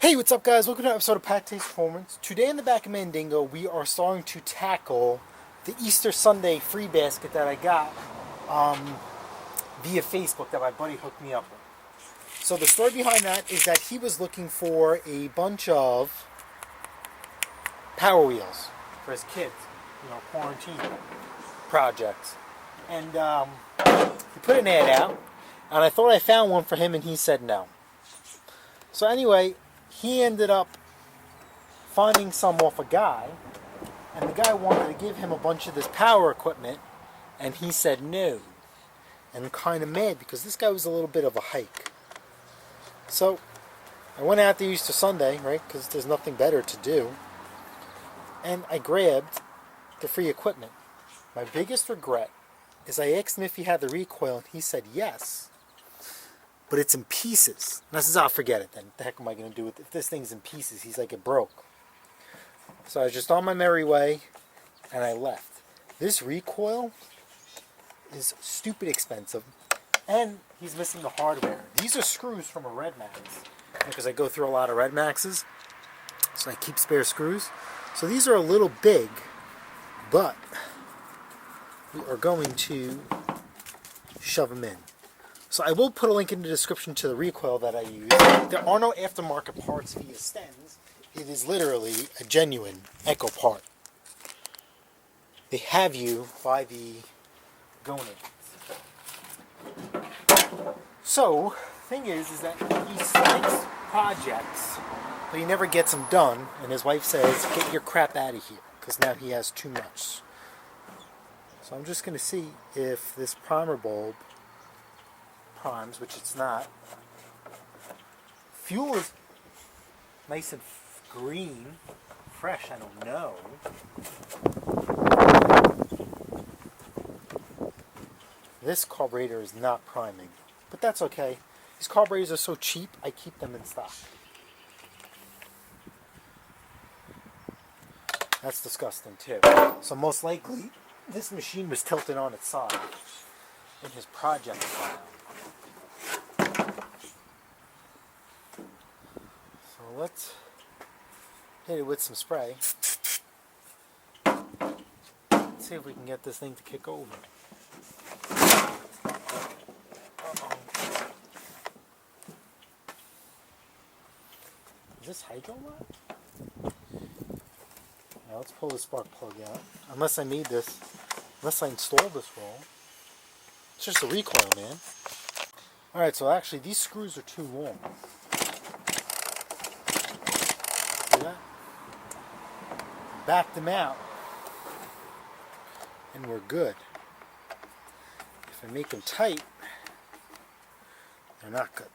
Hey, what's up guys? Welcome to an episode of PATTAY'S Performance. Today in the back of Mandingo, we are starting to tackle the Easter Sunday free basket that I got via Facebook that my buddy hooked me up with. So the story behind that is that he was looking for a bunch of Power Wheels for his kids, quarantine projects. And he put an ad out, and I thought I found one for him, and he said no. So anyway, he ended up finding some off a guy, and the guy wanted to give him a bunch of this power equipment, and he said no. And I'm kind of mad because this guy was a little bit of a hike. So I went out there Easter Sunday, right, because there's nothing better to do, and I grabbed the free equipment. My biggest regret is I asked him if he had the recoil, and he said yes. But it's in pieces. And I says, I'll forget it then. What the heck am I going to do with it? If this thing's in pieces? He's like, it broke. So I was just on my merry way, and I left. This recoil is stupid expensive, and he's missing the hardware. These are screws from a Red Max, because I go through a lot of Red Maxes, so I keep spare screws. So these are a little big, but we are going to shove them in. So I will put a link in the description to the recoil that I use. There are no aftermarket parts via Stens. It is literally a genuine Echo part. They have you by the gonads. So, thing is that he starts projects, but he never gets them done, and his wife says, get your crap out of here, because now he has too much. So I'm just going to see if this primer bulb primes, which it's not. Fuel is nice and green, fresh, I don't know. This carburetor is not priming, but that's okay. These carburetors are so cheap, I keep them in stock. That's disgusting too. So most likely, this machine was tilted on its side in his project file. So let's hit it with some spray. Let's see if we can get this thing to kick over. Is this hydro line? Now let's pull the spark plug out. Unless I installed this roll. It's just a recoil, man. Alright, so actually these screws are too long. See that? Back them out, and we're good. If I make them tight, they're not good.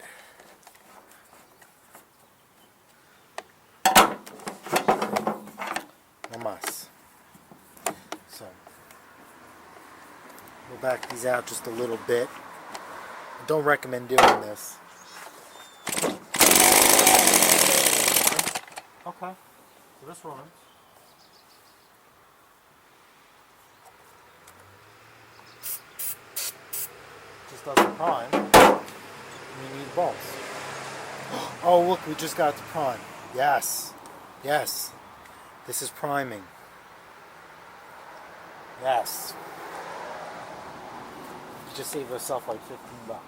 No mas. So we'll back these out just a little bit. I don't recommend doing this. Okay, so this runs. Just doesn't prime. We need bolts. Oh look, we just got the prime. Yes, yes. This is priming. Yes. You just saved yourself like $15.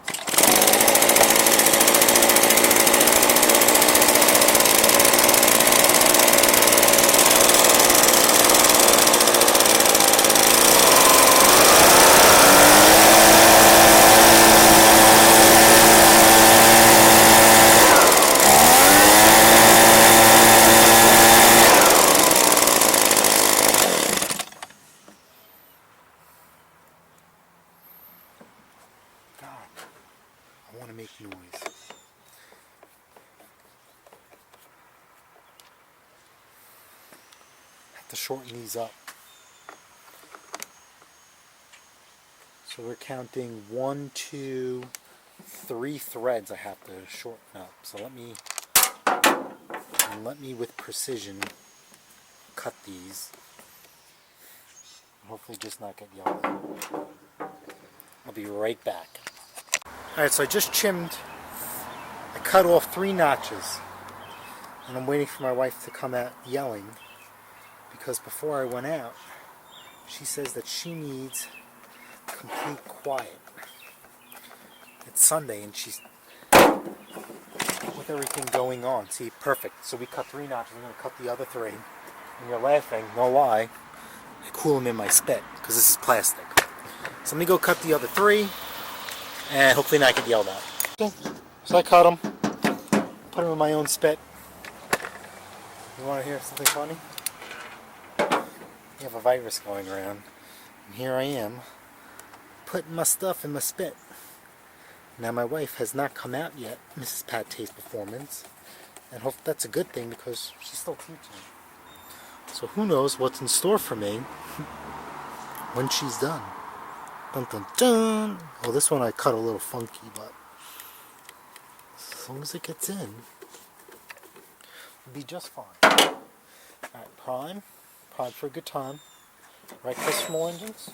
I want to make noise. Have to shorten these up. So we're counting 1, 2, 3 threads I have to shorten up. So let me with precision cut these. Hopefully just not get yelled at. I'll be right back. Alright, so I just cut off 3 notches. And I'm waiting for my wife to come out yelling, because before I went out, she says that she needs complete quiet. It's Sunday and she's with everything going on. See, perfect. So we cut 3 notches. We're going to cut the other 3. And you're laughing, no lie. I cool them in my spit because this is plastic. So let me go cut the other 3 and hopefully not get yelled at. Okay. So I cut them, put them in my own spit. You want to hear something funny? You have a virus going around, and here I am putting my stuff in my spit. Now my wife has not come out yet, Mrs. Pattay's performance, and hope that's a good thing because she's still teaching. So who knows what's in store for me when she's done. Dun dun dun! Well, this one I cut a little funky, but as long as it gets in, it'll be just fine. Alright, prime for a good time. Right, Chris from All Engines?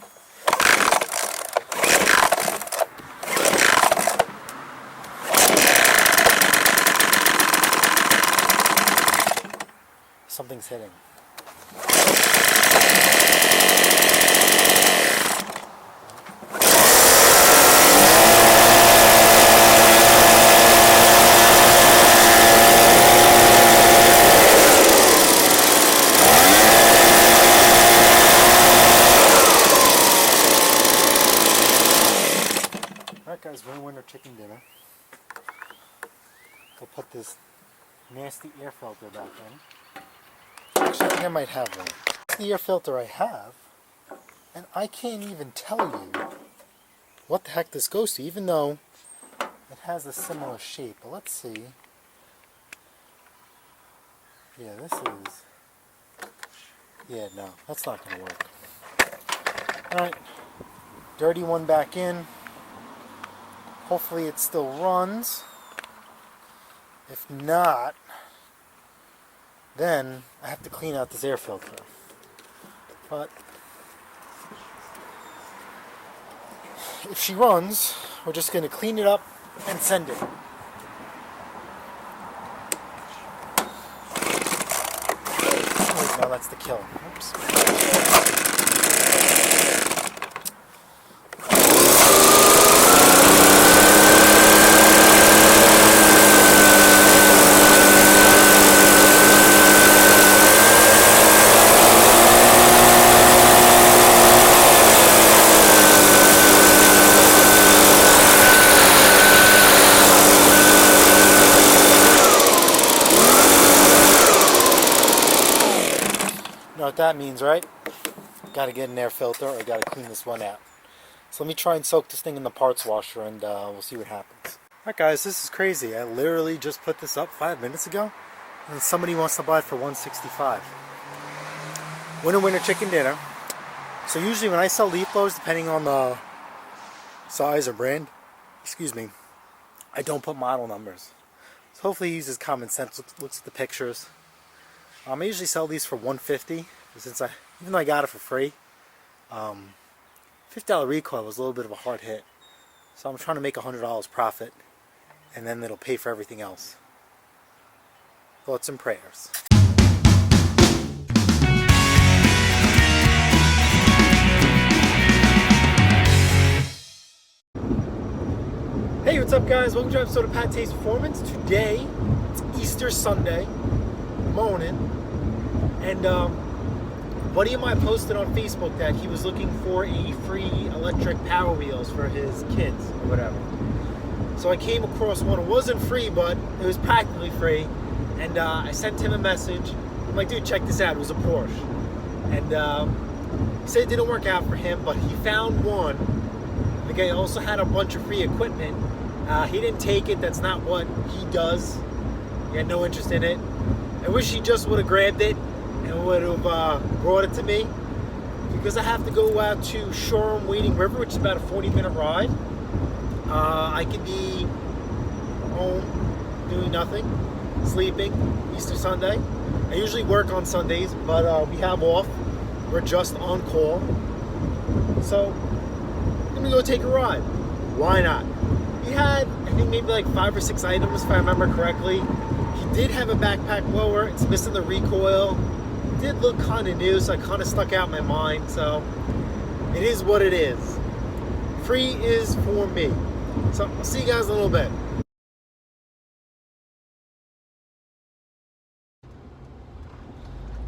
Something's hitting. Alright guys, winter chicken dinner. I'll put this nasty air filter back in. Actually, I think I might have one. It's the air filter I have, and I can't even tell you what the heck this goes to, even though it has a similar shape. But let's see. Yeah, this is... Yeah, no, that's not going to work. Alright, dirty one back in. Hopefully it still runs. If not, then I have to clean out this air filter. But if she runs, we're just going to clean it up and send it. Oh, no, that's the kill. Oops. You know what that means, right? Got to get an air filter or got to clean this one out. So let me try and soak this thing in the parts washer and we'll see what happens. Alright guys, this is crazy. I literally just put this up 5 minutes ago and somebody wants to buy it for $165. Winter chicken dinner. So usually when I sell leaf blowers, depending on the size or brand, excuse me, I don't put model numbers. So hopefully he uses common sense, looks at the pictures. I usually sell these for $150, since even though I got it for free. $50 recoil was a little bit of a hard hit, so I'm trying to make $100 profit, and then it'll pay for everything else. Thoughts and prayers. Hey, what's up guys? Welcome to an episode of Pattay's Performance. Today, it's Easter Sunday morning, and a buddy of mine posted on Facebook that he was looking for a free electric Power Wheels for his kids or whatever. So I came across one. It wasn't free, but it was practically free, and I sent him a message. I'm like, dude, check this out. It was a Porsche, and he said it didn't work out for him, but he found one. The guy also had a bunch of free equipment. He didn't take it. That's not what he does. He had no interest in it. I wish he just would have grabbed it and would have brought it to me, because I have to go out to Shoreham Wading River, which is about a 40-minute ride. I could be home doing nothing, sleeping, Easter Sunday. I usually work on Sundays, but we have off. We're just on call. So let me go take a ride. Why not? He had, I think, maybe like 5 or 6 items, if I remember correctly. He Did have a backpack blower. It's missing the recoil. Did look kind of new, so I kind of stuck out in my mind. So it is what it is. Free is for me. So I'll see you guys in a little bit.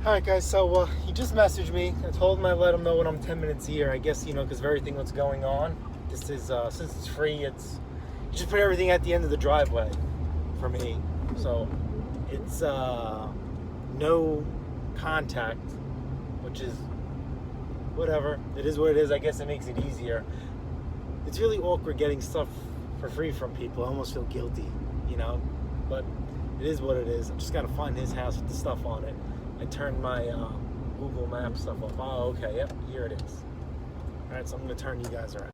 Alright guys, so he just messaged me. I told him I'd let him know when I'm 10 minutes here. I guess, you know, because of everything that's going on. This is, since it's free, you just put everything at the end of the driveway for me. So it's no contact, which is whatever. It is what it is. I guess it makes it easier. It's really awkward getting stuff for free from people. I almost feel guilty, you know, but it is what it is. I just got to find his house with the stuff on it. I turned my Google Maps stuff off. Oh, okay, yep, here it is. All right, so I'm going to turn you guys around.